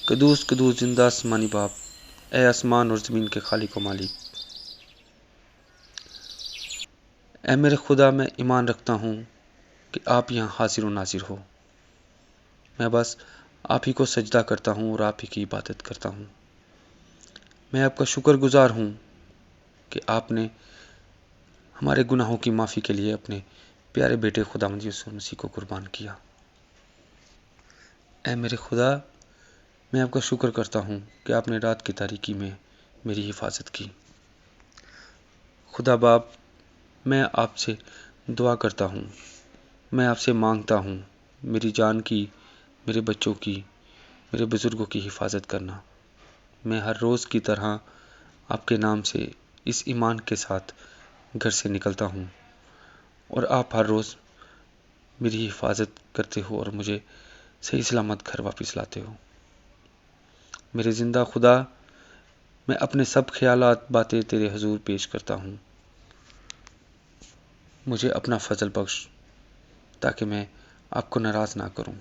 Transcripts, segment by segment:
قدوس قدوس زندہ آسمانی باپ، اے آسمان اور زمین کے خالق و مالک، اے میرے خدا، میں ایمان رکھتا ہوں کہ آپ یہاں حاضر و ناظر ہو۔ میں بس آپ ہی کو سجدہ کرتا ہوں اور آپ ہی کی عبادت کرتا ہوں۔ میں آپ کا شکر گزار ہوں کہ آپ نے ہمارے گناہوں کی معافی کے لیے اپنے پیارے بیٹے خداوند یسوع مسیح کو قربان کیا۔ اے میرے خدا، میں آپ کا شکر کرتا ہوں کہ آپ نے رات کی تاریکی میں میری حفاظت کی۔ خدا باپ، میں آپ سے دعا کرتا ہوں، میں آپ سے مانگتا ہوں میری جان کی، میرے بچوں کی، میرے بزرگوں کی حفاظت کرنا۔ میں ہر روز کی طرح آپ کے نام سے اس ایمان کے ساتھ گھر سے نکلتا ہوں، اور آپ ہر روز میری حفاظت کرتے ہو اور مجھے صحیح سلامت گھر واپس لاتے ہو۔ میرے زندہ خدا، میں اپنے سب خیالات باتیں تیرے حضور پیش کرتا ہوں۔ مجھے اپنا فضل بخش تاکہ میں آپ کو ناراض نہ کروں۔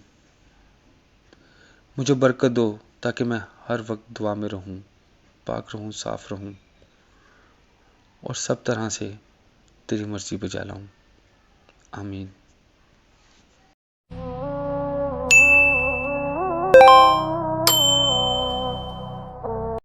مجھے برکت دو تاکہ میں ہر وقت دعا میں رہوں، پاک رہوں، صاف رہوں اور سب طرح سے تیری مرضی بجا لاؤں۔ آمین۔